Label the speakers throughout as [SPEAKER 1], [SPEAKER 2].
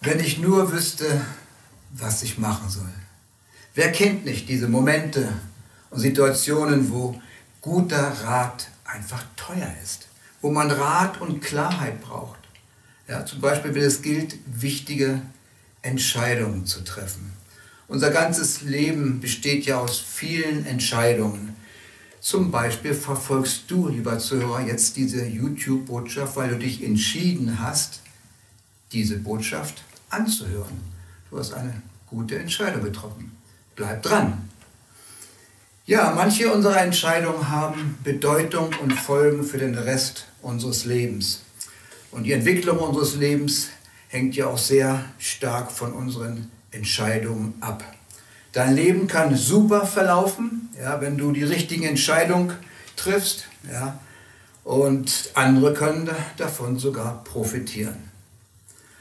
[SPEAKER 1] Wenn ich nur wüsste, was ich machen soll. Wer kennt nicht diese Momente und Situationen, wo guter Rat einfach teuer ist, wo man Rat und Klarheit braucht. Ja, zum Beispiel, wenn es gilt, wichtige Entscheidungen zu treffen. Unser ganzes Leben besteht ja aus vielen Entscheidungen. Zum Beispiel verfolgst du, lieber Zuhörer, jetzt diese YouTube-Botschaft, weil du dich entschieden hast, diese Botschaft anzuhören. Du hast eine gute Entscheidung getroffen. Bleib dran. Ja, manche unserer Entscheidungen haben Bedeutung und Folgen für den Rest unseres Lebens. Und die Entwicklung unseres Lebens hängt ja auch sehr stark von unseren Entscheidungen ab. Dein Leben kann super verlaufen, ja, wenn du die richtige Entscheidung triffst, ja, und andere können davon sogar profitieren.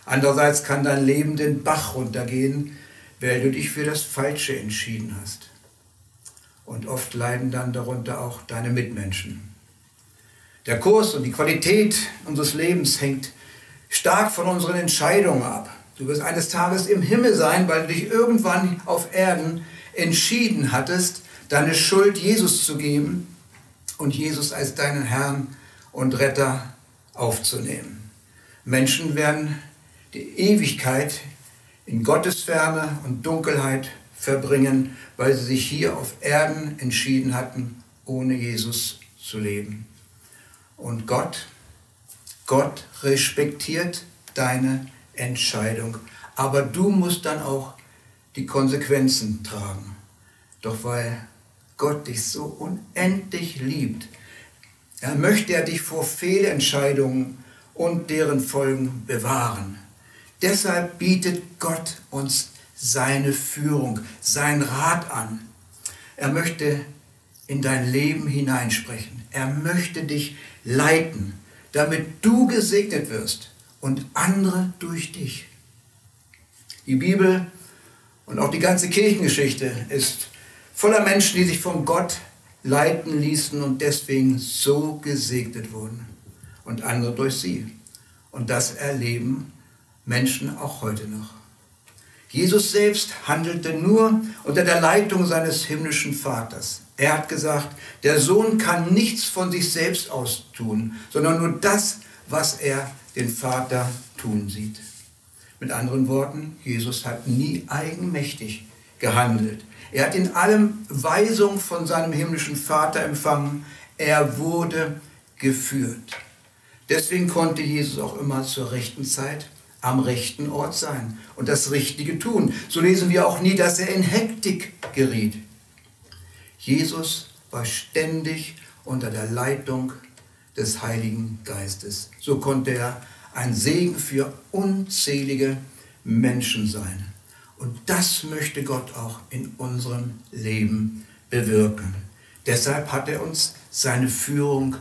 [SPEAKER 1] Andererseits kann dein Leben den Bach runtergehen, weil du dich für das Falsche entschieden hast. Und oft leiden dann darunter auch deine Mitmenschen. Der Kurs und die Qualität unseres Lebens hängt stark von unseren Entscheidungen ab. Du wirst eines Tages im Himmel sein, weil du dich irgendwann auf Erden entschieden hattest, deine Schuld Jesus zu geben und Jesus als deinen Herrn und Retter aufzunehmen. Menschen werden die Ewigkeit in Gottesferne und Dunkelheit verbringen, weil sie sich hier auf Erden entschieden hatten, ohne Jesus zu leben. Und Gott respektiert deine Entscheidung, aber du musst dann auch die Konsequenzen tragen. Doch weil Gott dich so unendlich liebt, möchte er dich vor Fehlentscheidungen und deren Folgen bewahren. Deshalb bietet Gott uns seine Führung, seinen Rat an. Er möchte in dein Leben hineinsprechen. Er möchte dich leiten, damit du gesegnet wirst und andere durch dich. Die Bibel und auch die ganze Kirchengeschichte ist voller Menschen, die sich von Gott leiten ließen und deswegen so gesegnet wurden und andere durch sie. Und das erleben Menschen auch heute noch. Jesus selbst handelte nur unter der Leitung seines himmlischen Vaters. Er hat gesagt, der Sohn kann nichts von sich selbst aus tun, sondern nur das, was er den Vater tun sieht. Mit anderen Worten, Jesus hat nie eigenmächtig gehandelt. Er hat in allem Weisung von seinem himmlischen Vater empfangen. Er wurde geführt. Deswegen konnte Jesus auch immer zur rechten Zeit am rechten Ort sein und das Richtige tun. So lesen wir auch nie, dass er in Hektik geriet. Jesus war ständig unter der Leitung des Heiligen Geistes. So konnte er ein Segen für unzählige Menschen sein. Und das möchte Gott auch in unserem Leben bewirken. Deshalb hat er uns seine Führung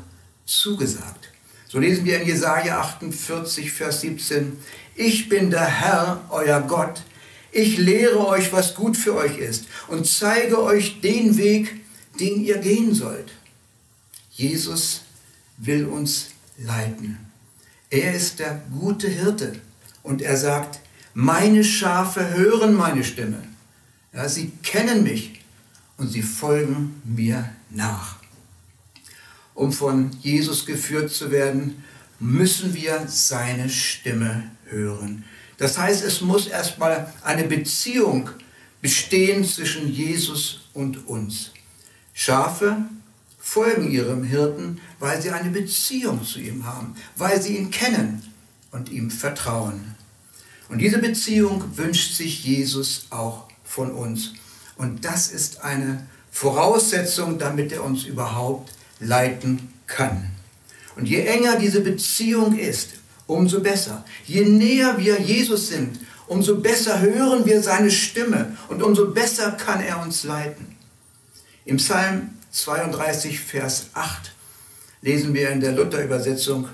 [SPEAKER 1] zugesagt. So lesen wir in Jesaja 48, Vers 17, ich bin der Herr, euer Gott. Ich lehre euch, was gut für euch ist und zeige euch den Weg, den ihr gehen sollt. Jesus will uns leiten. Er ist der gute Hirte und er sagt, meine Schafe hören meine Stimme. Ja, sie kennen mich und sie folgen mir nach. Um von Jesus geführt zu werden, müssen wir seine Stimme hören. Das heißt, es muss erstmal eine Beziehung bestehen zwischen Jesus und uns. Schafe folgen ihrem Hirten, weil sie eine Beziehung zu ihm haben, weil sie ihn kennen und ihm vertrauen. Und diese Beziehung wünscht sich Jesus auch von uns. Und das ist eine Voraussetzung, damit er uns überhaupt leiten kann. Und je enger diese Beziehung ist, umso besser. Je näher wir Jesus sind, umso besser hören wir seine Stimme und umso besser kann er uns leiten. Im Psalm 32, Vers 8 lesen wir in der Luther-Übersetzung,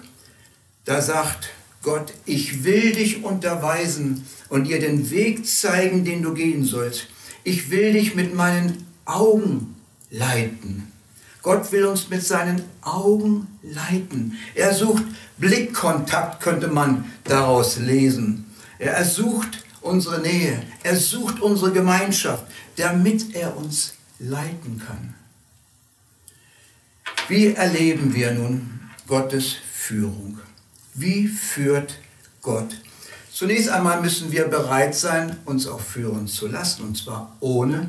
[SPEAKER 1] da sagt Gott, ich will dich unterweisen und dir den Weg zeigen, den du gehen sollst. Ich will dich mit meinen Augen leiten. Gott will uns mit seinen Augen leiten. Er sucht Blickkontakt, könnte man daraus lesen. Er sucht unsere Nähe, er sucht unsere Gemeinschaft, damit er uns leiten kann. Wie erleben wir nun Gottes Führung? Wie führt Gott? Zunächst einmal müssen wir bereit sein, uns auch führen zu lassen, und zwar ohne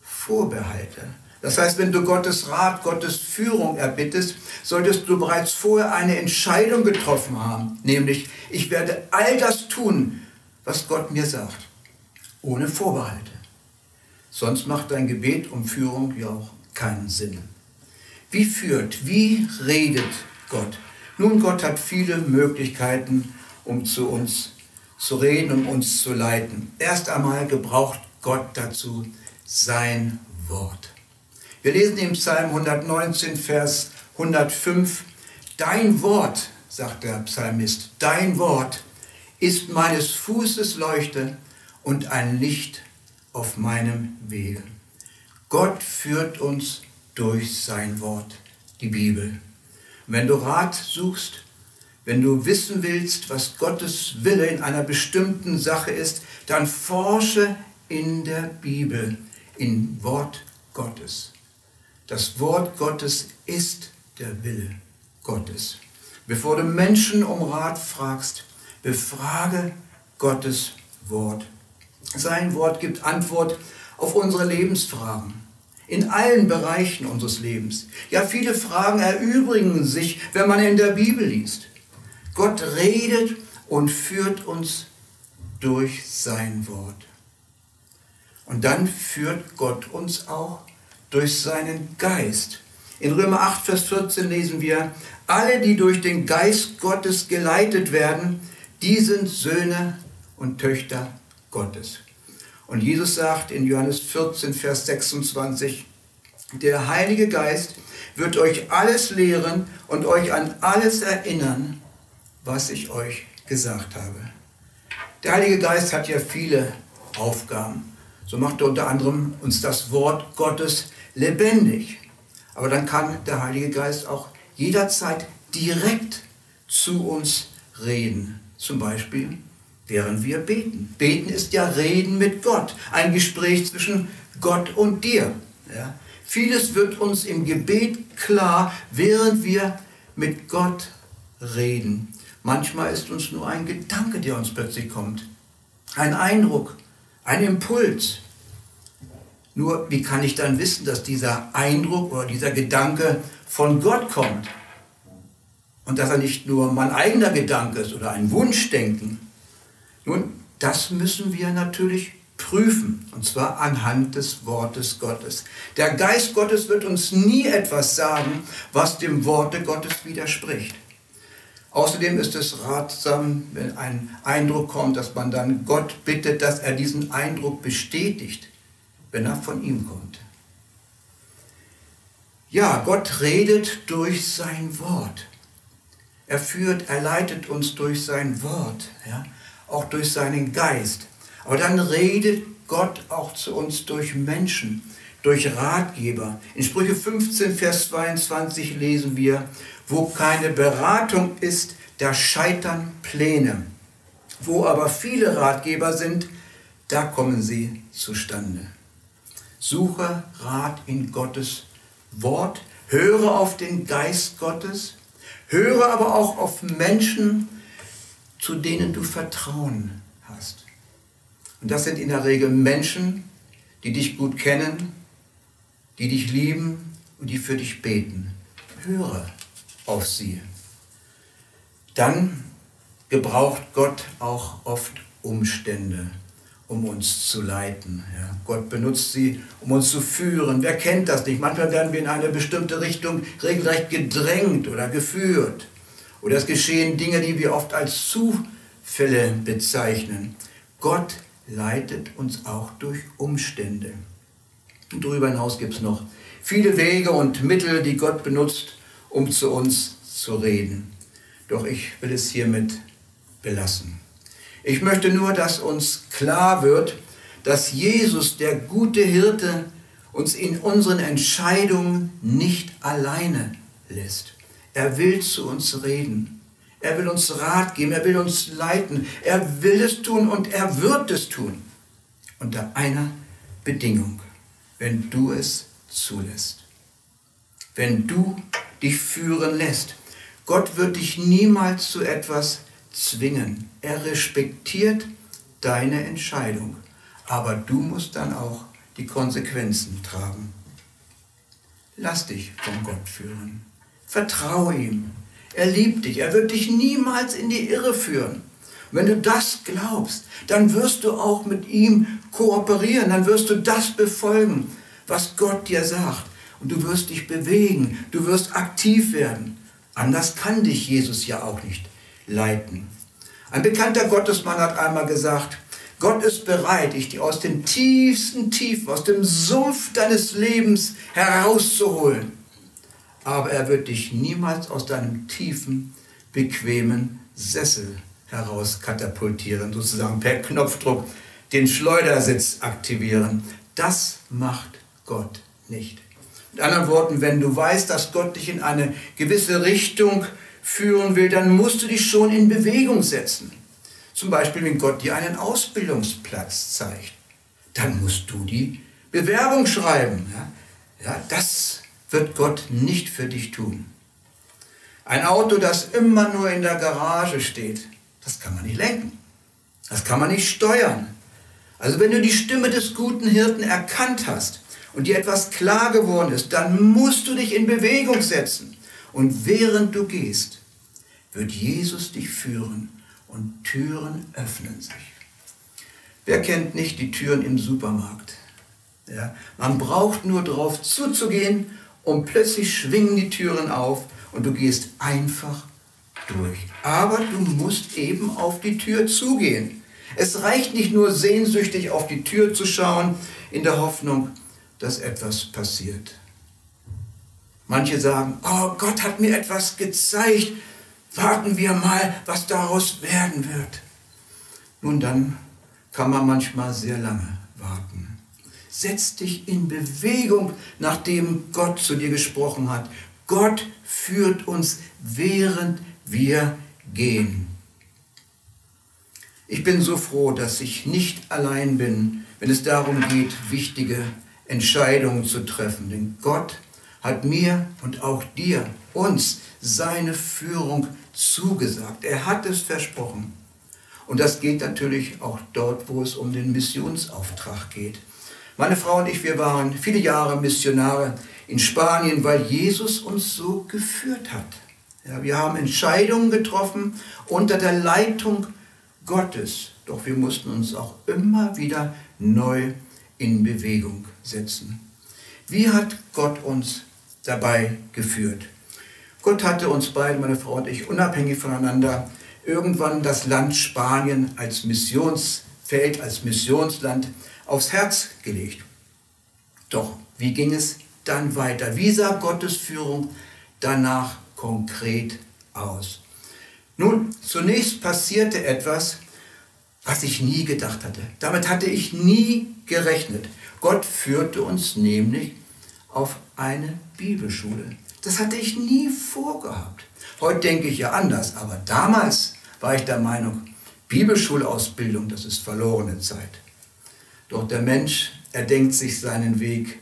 [SPEAKER 1] Vorbehalte. Das heißt, wenn du Gottes Rat, Gottes Führung erbittest, solltest du bereits vorher eine Entscheidung getroffen haben, nämlich, ich werde all das tun, was Gott mir sagt, ohne Vorbehalte. Sonst macht dein Gebet um Führung ja auch keinen Sinn. Wie führt, wie redet Gott? Nun, Gott hat viele Möglichkeiten, um zu uns zu reden, um uns zu leiten. Erst einmal gebraucht Gott dazu sein Wort. Wir lesen im Psalm 119, Vers 105, Dein Wort, sagt der Psalmist, dein Wort ist meines Fußes Leuchte und ein Licht auf meinem Wege. Gott führt uns durch sein Wort, die Bibel. Und wenn du Rat suchst, wenn du wissen willst, was Gottes Wille in einer bestimmten Sache ist, dann forsche in der Bibel, im Wort Gottes. Das Wort Gottes ist der Wille Gottes. Bevor du Menschen um Rat fragst, befrage Gottes Wort. Sein Wort gibt Antwort auf unsere Lebensfragen. In allen Bereichen unseres Lebens. Ja, viele Fragen erübrigen sich, wenn man in der Bibel liest. Gott redet und führt uns durch sein Wort. Und dann führt Gott uns auch durch seinen Geist. In Römer 8, Vers 14 lesen wir, alle, die durch den Geist Gottes geleitet werden, die sind Söhne und Töchter Gottes. Und Jesus sagt in Johannes 14, Vers 26, der Heilige Geist wird euch alles lehren und euch an alles erinnern, was ich euch gesagt habe. Der Heilige Geist hat ja viele Aufgaben. So macht er unter anderem uns das Wort Gottes lebendig. Aber dann kann der Heilige Geist auch jederzeit direkt zu uns reden. Zum Beispiel, während wir beten. Beten ist ja Reden mit Gott, ein Gespräch zwischen Gott und dir. Ja? Vieles wird uns im Gebet klar, während wir mit Gott reden. Manchmal ist uns nur ein Gedanke, der uns plötzlich kommt. Ein Eindruck, ein Impuls. Nur, wie kann ich dann wissen, dass dieser Eindruck oder dieser Gedanke von Gott kommt? Und dass er nicht nur mein eigener Gedanke ist oder ein Wunschdenken. Nun, das müssen wir natürlich prüfen, und zwar anhand des Wortes Gottes. Der Geist Gottes wird uns nie etwas sagen, was dem Worte Gottes widerspricht. Außerdem ist es ratsam, wenn ein Eindruck kommt, dass man dann Gott bittet, dass er diesen Eindruck bestätigt, wenn er von ihm kommt. Ja, Gott redet durch sein Wort. Er führt, er leitet uns durch sein Wort, ja, auch durch seinen Geist. Aber dann redet Gott auch zu uns durch Menschen, durch Ratgeber. In Sprüche 15, Vers 22 lesen wir, wo keine Beratung ist, da scheitern Pläne. Wo aber viele Ratgeber sind, da kommen sie zustande. Suche Rat in Gottes Wort, höre auf den Geist Gottes, höre aber auch auf Menschen, zu denen du Vertrauen hast. Und das sind in der Regel Menschen, die dich gut kennen, die dich lieben und die für dich beten. Höre auf sie. Dann gebraucht Gott auch oft Umstände, um uns zu leiten. Ja, Gott benutzt sie, um uns zu führen. Wer kennt das nicht? Manchmal werden wir in eine bestimmte Richtung regelrecht gedrängt oder geführt. Oder es geschehen Dinge, die wir oft als Zufälle bezeichnen. Gott leitet uns auch durch Umstände. Und darüber hinaus gibt es noch viele Wege und Mittel, die Gott benutzt, um zu uns zu reden. Doch ich will es hiermit belassen. Ich möchte nur, dass uns klar wird, dass Jesus, der gute Hirte, uns in unseren Entscheidungen nicht alleine lässt. Er will zu uns reden. Er will uns Rat geben, er will uns leiten. Er will es tun und er wird es tun. Unter einer Bedingung, wenn du es zulässt. Wenn du dich führen lässt. Gott wird dich niemals zu etwas zwingen. Er respektiert deine Entscheidung. Aber du musst dann auch die Konsequenzen tragen. Lass dich von Gott führen. Vertraue ihm. Er liebt dich. Er wird dich niemals in die Irre führen. Und wenn du das glaubst, dann wirst du auch mit ihm kooperieren. Dann wirst du das befolgen, was Gott dir sagt. Und du wirst dich bewegen. Du wirst aktiv werden. Anders kann dich Jesus ja auch nicht leiten. Ein bekannter Gottesmann hat einmal gesagt, Gott ist bereit, dich aus den tiefsten Tiefen, aus dem Sumpf deines Lebens herauszuholen. Aber er wird dich niemals aus deinem tiefen, bequemen Sessel herauskatapultieren, sozusagen per Knopfdruck den Schleudersitz aktivieren. Das macht Gott nicht. Mit anderen Worten, wenn du weißt, dass Gott dich in eine gewisse Richtung führen will, dann musst du dich schon in Bewegung setzen. Zum Beispiel, wenn Gott dir einen Ausbildungsplatz zeigt, dann musst du die Bewerbung schreiben. Ja, das wird Gott nicht für dich tun. Ein Auto, das immer nur in der Garage steht, das kann man nicht lenken. Das kann man nicht steuern. Also wenn du die Stimme des guten Hirten erkannt hast und dir etwas klar geworden ist, dann musst du dich in Bewegung setzen. Und während du gehst, wird Jesus dich führen. Und Türen öffnen sich. Wer kennt nicht die Türen im Supermarkt? Ja, man braucht nur drauf zuzugehen und plötzlich schwingen die Türen auf und du gehst einfach durch. Aber du musst eben auf die Tür zugehen. Es reicht nicht nur sehnsüchtig auf die Tür zu schauen, in der Hoffnung, dass etwas passiert. Manche sagen, oh, Gott hat mir etwas gezeigt. Warten wir mal, was daraus werden wird. Nun, dann kann man manchmal sehr lange warten. Setz dich in Bewegung, nachdem Gott zu dir gesprochen hat. Gott führt uns, während wir gehen. Ich bin so froh, dass ich nicht allein bin, wenn es darum geht, wichtige Entscheidungen zu treffen. Denn Gott hat mir und auch dir, uns, seine Führung zugesagt. Er hat es versprochen. Und das geht natürlich auch dort, wo es um den Missionsauftrag geht. Meine Frau und ich, wir waren viele Jahre Missionare in Spanien, weil Jesus uns so geführt hat. Ja, wir haben Entscheidungen getroffen unter der Leitung Gottes. Doch wir mussten uns auch immer wieder neu in Bewegung setzen. Wie hat Gott uns dabei geführt? Gott hatte uns beide, meine Frau und ich, unabhängig voneinander, irgendwann das Land Spanien als Missionsfeld, als Missionsland aufs Herz gelegt. Doch wie ging es dann weiter? Wie sah Gottes Führung danach konkret aus? Nun, zunächst passierte etwas, was ich nie gedacht hatte. Damit hatte ich nie gerechnet. Gott führte uns nämlich auf eine Bibelschule. Das hatte ich nie vorgehabt. Heute denke ich ja anders, aber damals war ich der Meinung, Bibelschulausbildung, das ist verlorene Zeit. Doch der Mensch, er denkt sich seinen Weg,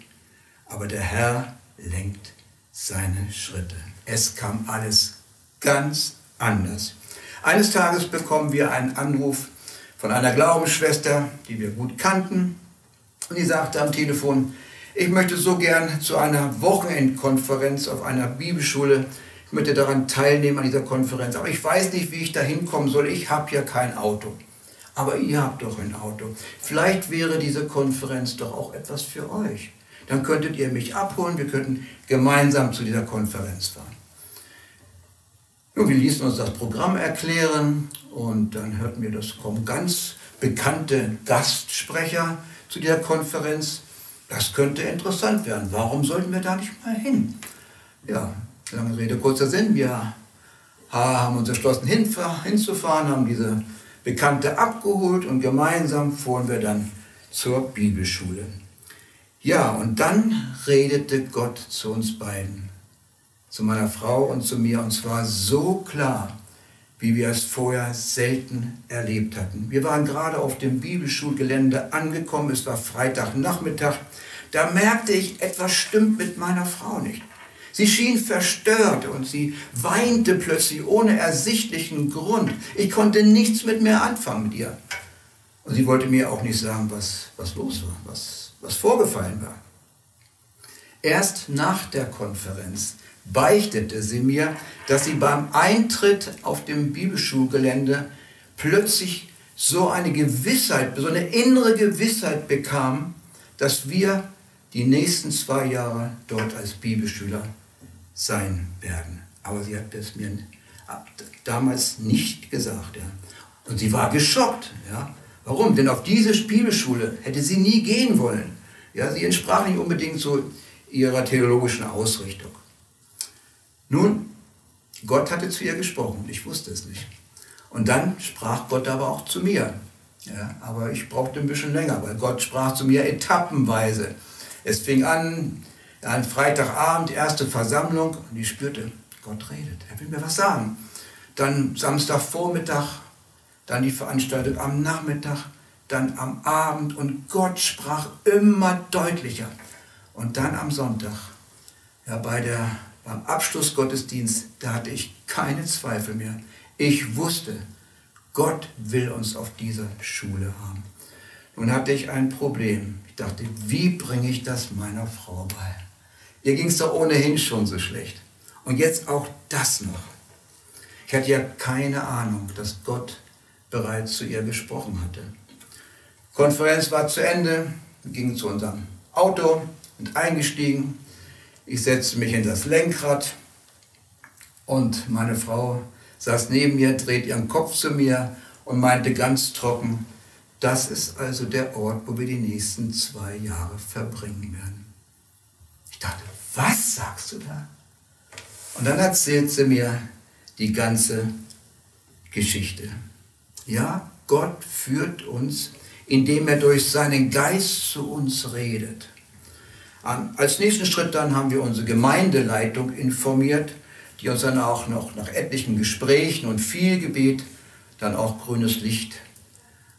[SPEAKER 1] aber der Herr lenkt seine Schritte. Es kam alles ganz anders. Eines Tages bekommen wir einen Anruf von einer Glaubensschwester, die wir gut kannten, und die sagte am Telefon, ich möchte so gern zu einer Wochenendkonferenz auf einer Bibelschule. Ich möchte daran teilnehmen an dieser Konferenz. Aber ich weiß nicht, wie ich da hinkommen soll. Ich habe ja kein Auto. Aber ihr habt doch ein Auto. Vielleicht wäre diese Konferenz doch auch etwas für euch. Dann könntet ihr mich abholen. Wir könnten gemeinsam zu dieser Konferenz fahren. Nun, wir ließen uns das Programm erklären. Und dann hörten wir, das kommen ganz bekannte Gastsprecher zu dieser Konferenz. Das könnte interessant werden. Warum sollten wir da nicht mal hin? Ja, lange Rede, kurzer Sinn. Wir haben uns entschlossen, hinzufahren, haben diese Bekannte abgeholt und gemeinsam fuhren wir dann zur Bibelschule. Ja, und dann redete Gott zu uns beiden, zu meiner Frau und zu mir. Und zwar so klar, wie wir es vorher selten erlebt hatten. Wir waren gerade auf dem Bibelschulgelände angekommen, es war Freitagnachmittag. Da merkte ich, etwas stimmt mit meiner Frau nicht. Sie schien verstört und sie weinte plötzlich ohne ersichtlichen Grund. Ich konnte nichts mit mir anfangen mit ihr. Und sie wollte mir auch nicht sagen, was los war, was vorgefallen war. Erst nach der Konferenz beichtete sie mir, dass sie beim Eintritt auf dem Bibelschulgelände plötzlich so eine Gewissheit, so eine innere Gewissheit bekam, dass wir die nächsten 2 Jahre dort als Bibelschüler sein werden. Aber sie hat es mir damals nicht gesagt. Ja. Und sie war geschockt. Ja. Warum? Denn auf diese Bibelschule hätte sie nie gehen wollen. Ja, sie entsprach nicht unbedingt so ihrer theologischen Ausrichtung. Nun, Gott hatte zu ihr gesprochen, ich wusste es nicht. Und dann sprach Gott aber auch zu mir. Ja, aber ich brauchte ein bisschen länger, weil Gott sprach zu mir etappenweise. Es fing an Freitagabend, erste Versammlung, und ich spürte, Gott redet, er will mir was sagen. Dann Samstagvormittag, dann die Veranstaltung am Nachmittag, dann am Abend, und Gott sprach immer deutlicher. Und dann am Sonntag, ja, beim Abschlussgottesdienst, da hatte ich keine Zweifel mehr. Ich wusste, Gott will uns auf dieser Schule haben. Nun hatte ich ein Problem. Ich dachte, wie bringe ich das meiner Frau bei? Ihr ging es doch ohnehin schon so schlecht. Und jetzt auch das noch. Ich hatte ja keine Ahnung, dass Gott bereits zu ihr gesprochen hatte. Die Konferenz war zu Ende. Wir gingen zu unserem Auto und eingestiegen. Ich setzte mich in das Lenkrad und meine Frau saß neben mir, dreht ihren Kopf zu mir und meinte ganz trocken, das ist also der Ort, wo wir die nächsten 2 Jahre verbringen werden. Ich dachte, was sagst du da? Und dann erzählt sie mir die ganze Geschichte. Ja, Gott führt uns, indem er durch seinen Geist zu uns redet. Als nächsten Schritt dann haben wir unsere Gemeindeleitung informiert, die uns dann auch noch nach etlichen Gesprächen und viel Gebet dann auch grünes Licht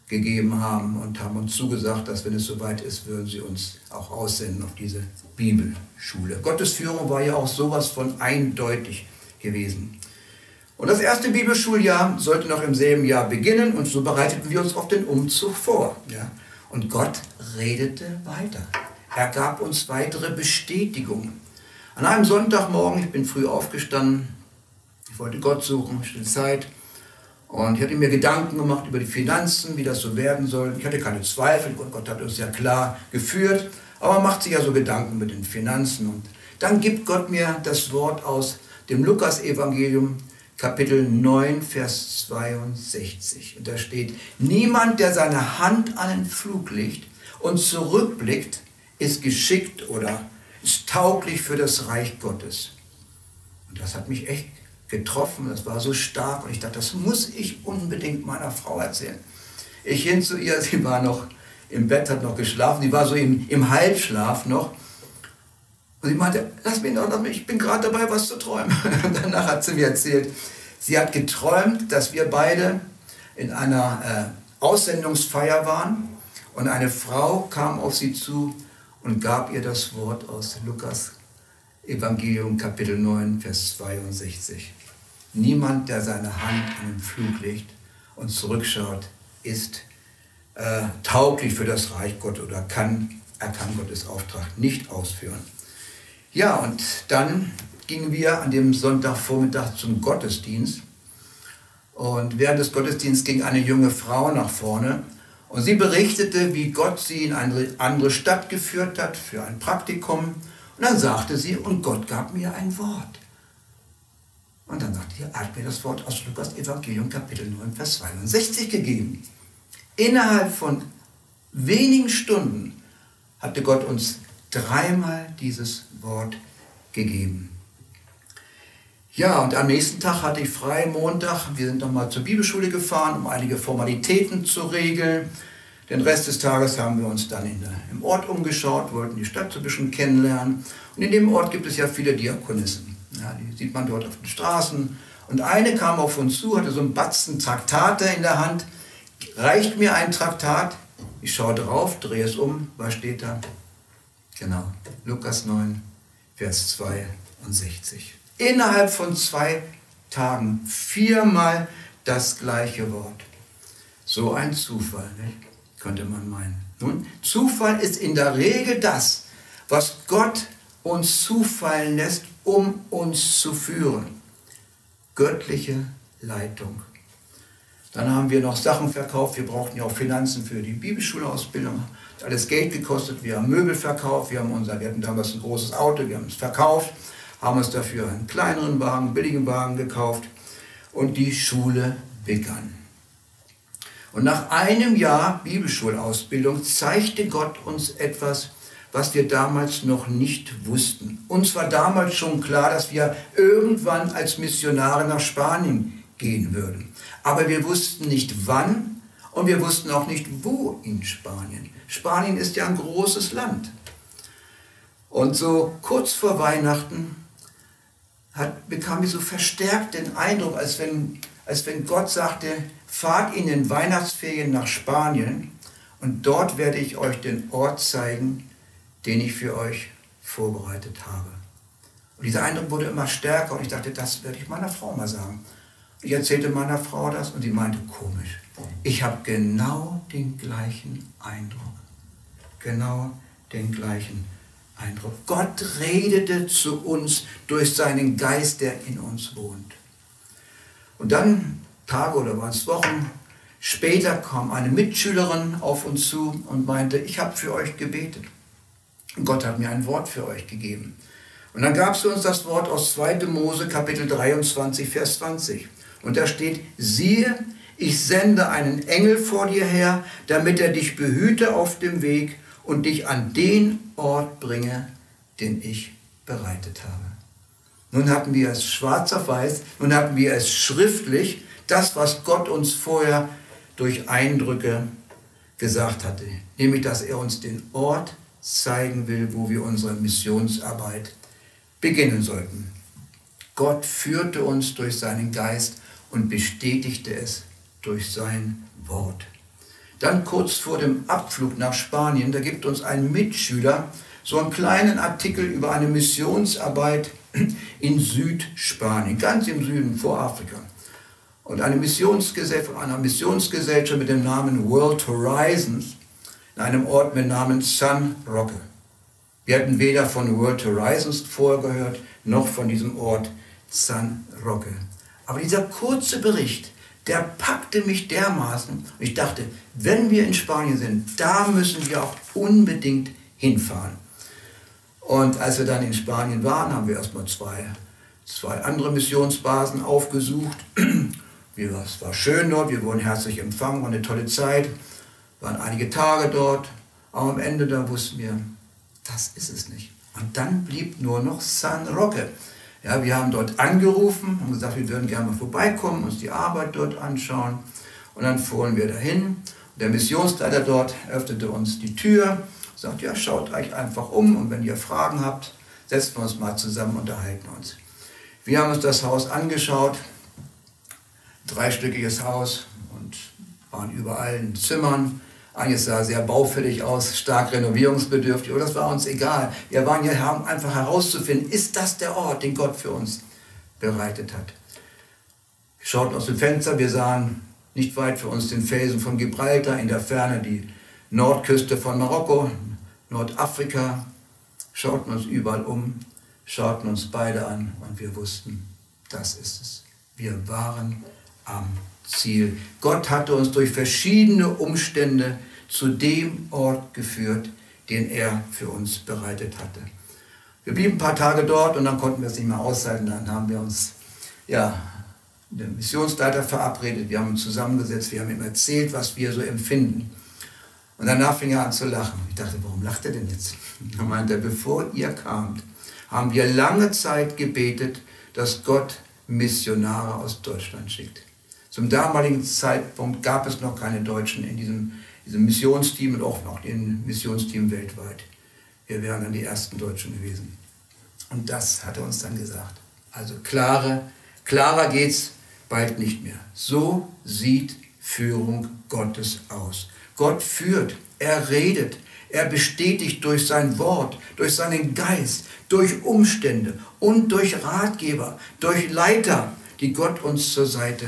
[SPEAKER 1] gegeben haben und haben uns zugesagt, dass wenn es soweit ist, würden sie uns auch aussenden auf diese Bibelschule. Gottes Führung war ja auch sowas von eindeutig gewesen. Und das erste Bibelschuljahr sollte noch im selben Jahr beginnen und so bereiteten wir uns auf den Umzug vor. Ja. Und Gott redete weiter. Er gab uns weitere Bestätigungen. An einem Sonntagmorgen, ich bin früh aufgestanden, ich wollte Gott suchen, still Zeit, und ich hatte mir Gedanken gemacht über die Finanzen, wie das so werden soll. Ich hatte keine Zweifel, Gott hat uns ja klar geführt, aber man macht sich ja so Gedanken mit den Finanzen. Und dann gibt Gott mir das Wort aus dem Lukas-Evangelium, Kapitel 9, Vers 62. Und da steht, niemand, der seine Hand an den Flug legt und zurückblickt, ist geschickt oder ist tauglich für das Reich Gottes. Und das hat mich echt getroffen, das war so stark und ich dachte, das muss ich unbedingt meiner Frau erzählen. Ich hin zu ihr, sie war noch im Bett, hat noch geschlafen, sie war so im Halbschlaf noch. Und sie meinte, lass mich noch, ich bin gerade dabei, was zu träumen. Und danach hat sie mir erzählt, sie hat geträumt, dass wir beide in einer Aussendungsfeier waren und eine Frau kam auf sie zu und gab ihr das Wort aus Lukas Evangelium Kapitel 9, Vers 62. Niemand, der seine Hand an den Flug legt und zurückschaut, ist tauglich für das Reich Gottes oder er kann Gottes Auftrag nicht ausführen. Ja, und dann gingen wir an dem Sonntagvormittag zum Gottesdienst. Und während des Gottesdienstes ging eine junge Frau nach vorne und sie berichtete, wie Gott sie in eine andere Stadt geführt hat für ein Praktikum. Und dann sagte sie, und Gott gab mir ein Wort. Und dann sagte er hat mir das Wort aus Lukas Evangelium Kapitel 9, Vers 62 gegeben. Innerhalb von wenigen Stunden hatte Gott uns 3-mal dieses Wort gegeben. Ja, und am nächsten Tag hatte ich frei, Montag. Wir sind nochmal zur Bibelschule gefahren, um einige Formalitäten zu regeln. Den Rest des Tages haben wir uns dann im Ort umgeschaut, wollten die Stadt so ein bisschen kennenlernen. Und in dem Ort gibt es ja viele Diakonissen. Ja, die sieht man dort auf den Straßen Und eine kam auf uns zu, hatte so einen Batzen Traktate in der Hand, reicht mir ein Traktat, ich schaue drauf, drehe es was steht da? Genau, Lukas 9, Vers 62. Innerhalb von 2 Tagen 4-mal das gleiche Wort. So ein Zufall, nicht? Könnte man meinen. Nun, Zufall ist in der Regel das, was Gott uns zufallen lässt, um uns zu führen. Göttliche Leitung. Dann haben wir noch Sachen verkauft. Wir brauchten ja auch Finanzen für die Bibelschulausbildung. Hat alles Geld gekostet. Wir haben Möbel verkauft. Wir hatten damals ein großes Auto. Wir haben es verkauft. Haben uns dafür einen kleineren Wagen, einen billigen Wagen gekauft. Und die Schule begann. Und nach einem Jahr Bibelschulausbildung zeigte Gott uns etwas, was wir damals noch nicht wussten. Uns war damals schon klar, dass wir irgendwann als Missionare nach Spanien gehen würden. Aber wir wussten nicht wann und wir wussten auch nicht wo in Spanien. Spanien ist ja ein großes Land. Und so kurz vor Weihnachten bekam ich so verstärkt den Eindruck, als wenn Gott sagte, fahrt in den Weihnachtsferien nach Spanien und dort werde ich euch den Ort zeigen, den ich für euch vorbereitet habe. Und dieser Eindruck wurde immer stärker und ich dachte, das werde ich meiner Frau mal sagen. Ich erzählte meiner Frau das und sie meinte, komisch, ich habe genau den gleichen Eindruck. Genau den gleichen Eindruck. Gott redete zu uns durch seinen Geist, der in uns wohnt. Und dann, Tage oder waren es Wochen später, kam eine Mitschülerin auf uns zu und meinte, ich habe für euch gebetet. Und Gott hat mir ein Wort für euch gegeben. Und dann gab es uns das Wort aus 2. Mose, Kapitel 23, Vers 20. Und da steht, siehe, ich sende einen Engel vor dir her, damit er dich behüte auf dem Weg und dich an den Ort bringe, den ich bereitet habe. Nun hatten wir es schwarz auf weiß, nun hatten wir es schriftlich, das, was Gott uns vorher durch Eindrücke gesagt hatte. Nämlich, dass er uns den Ort zeigen will, wo wir unsere Missionsarbeit beginnen sollten. Gott führte uns durch seinen Geist und bestätigte es durch sein Wort. Dann kurz vor dem Abflug nach Spanien, da gibt uns ein Mitschüler so einen kleinen Artikel über eine Missionsarbeit in Südspanien, ganz im Süden vor Afrika. Und eine Missionsgesellschaft, von einer Missionsgesellschaft mit dem Namen World Horizons in einem Ort mit Namen San Roque. Wir hatten weder von World Horizons vorher gehört, noch von diesem Ort San Roque. Aber dieser kurze Bericht, der packte mich dermaßen und ich dachte, wenn wir in Spanien sind, da müssen wir auch unbedingt hinfahren. Und als wir dann in Spanien waren, haben wir erstmal zwei andere Missionsbasen aufgesucht. Es war schön dort, wir wurden herzlich empfangen, war eine tolle Zeit, waren einige Tage dort, aber am Ende da wussten wir, das ist es nicht. Und dann blieb nur noch San Roque. Ja, wir haben dort angerufen, haben gesagt, wir würden gerne mal vorbeikommen, uns die Arbeit dort anschauen. Und dann fuhren wir dahin. Und der Missionsleiter dort öffnete uns die Tür, sagt, ja, schaut euch einfach um und wenn ihr Fragen habt, setzen wir uns mal zusammen und unterhalten uns. Wir haben uns das Haus angeschaut, 3-stöckiges Haus und waren überall in Zimmern. Eines sah sehr baufällig aus, stark renovierungsbedürftig, aber das war uns egal. Wir waren hier, haben einfach herauszufinden, ist das der Ort, den Gott für uns bereitet hat. Wir schauten aus dem Fenster, wir sahen nicht weit für uns den Felsen von Gibraltar, in der Ferne die Nordküste von Marokko, Nordafrika, schauten uns überall um, schauten uns beide an und wir wussten, das ist es. Wir waren am Ziel. Gott hatte uns durch verschiedene Umstände zu dem Ort geführt, den er für uns bereitet hatte. Wir blieben ein paar Tage dort und dann konnten wir es nicht mehr aushalten. Dann haben wir uns mit dem Missionsleiter verabredet, wir haben uns zusammengesetzt, wir haben ihm erzählt, was wir so empfinden. Und danach fing er an zu lachen. Ich dachte, warum lacht er denn jetzt? Er meinte, bevor ihr kamt, haben wir lange Zeit gebetet, dass Gott Missionare aus Deutschland schickt. Zum damaligen Zeitpunkt gab es noch keine Deutschen in diesem Missionsteam und auch noch in Missionsteam weltweit. Wir wären dann die ersten Deutschen gewesen. Und das hat er uns dann gesagt. Also klare Klarer geht's bald nicht mehr. So sieht Führung Gottes aus. Gott führt, er redet, er bestätigt durch sein Wort, durch seinen Geist, durch Umstände und durch Ratgeber, durch Leiter, die Gott uns zur Seite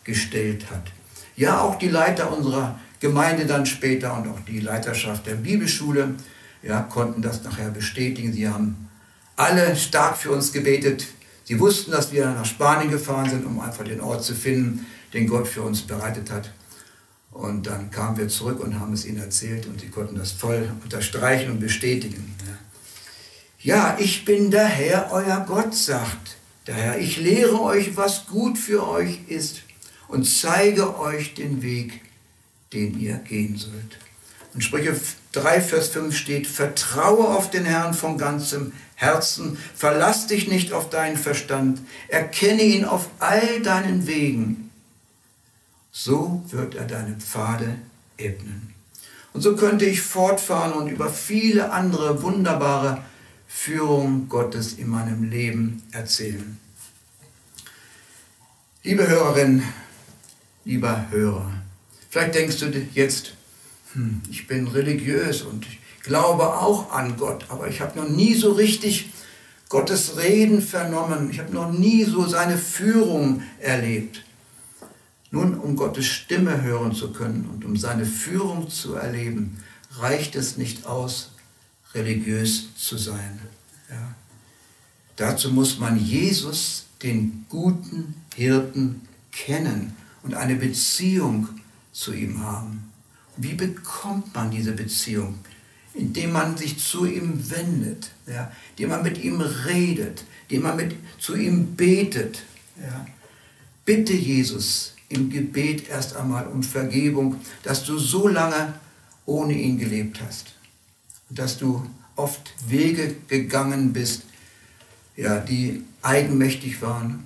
[SPEAKER 1] gestellt hat. Ja, auch die Leiter unserer Gemeinde dann später und auch die Leiterschaft der Bibelschule, ja, konnten das nachher bestätigen. Sie haben alle stark für uns gebetet. Sie wussten, dass wir nach Spanien gefahren sind, um einfach den Ort zu finden, den Gott für uns bereitet hat. Und dann kamen wir zurück und haben es ihnen erzählt und sie konnten das voll unterstreichen und bestätigen. Ja, ich bin der Herr, euer Gott, sagt der Herr. Ich lehre euch, was gut für euch ist und zeige euch den Weg, den ihr gehen sollt. In Sprüche 3, Vers 5 steht, vertraue auf den Herrn von ganzem Herzen, verlass dich nicht auf deinen Verstand, erkenne ihn auf all deinen Wegen. So wird er deine Pfade ebnen. Und so könnte ich fortfahren und über viele andere wunderbare Führungen Gottes in meinem Leben erzählen. Liebe Hörerin, lieber Hörer, vielleicht denkst du jetzt, ich bin religiös und ich glaube auch an Gott, aber ich habe noch nie so richtig Gottes Reden vernommen. Ich habe noch nie so seine Führung erlebt. Nun, um Gottes Stimme hören zu können und um seine Führung zu erleben, reicht es nicht aus, religiös zu sein. Ja. Dazu muss man Jesus, den guten Hirten, kennen und eine Beziehung zu ihm haben. Wie bekommt man diese Beziehung? Indem man sich zu ihm wendet, ja, indem man mit ihm redet, indem man zu ihm betet. Ja. Bitte Jesus im Gebet erst einmal um Vergebung, dass du so lange ohne ihn gelebt hast und dass du oft Wege gegangen bist, ja, die eigenmächtig waren,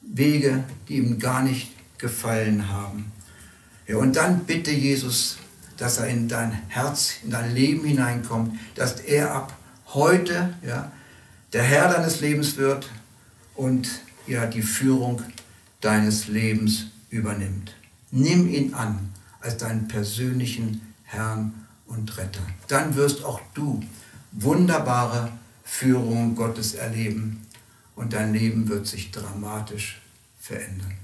[SPEAKER 1] Wege, die ihm gar nicht gefallen haben. Ja, und dann bitte Jesus, dass er in dein Herz, in dein Leben hineinkommt, dass er ab heute, ja, der Herr deines Lebens wird und ja, die Führung deines Lebens übernimmt. Nimm ihn an als deinen persönlichen Herrn und Retter. Dann wirst auch du wunderbare Führung Gottes erleben und dein Leben wird sich dramatisch verändern.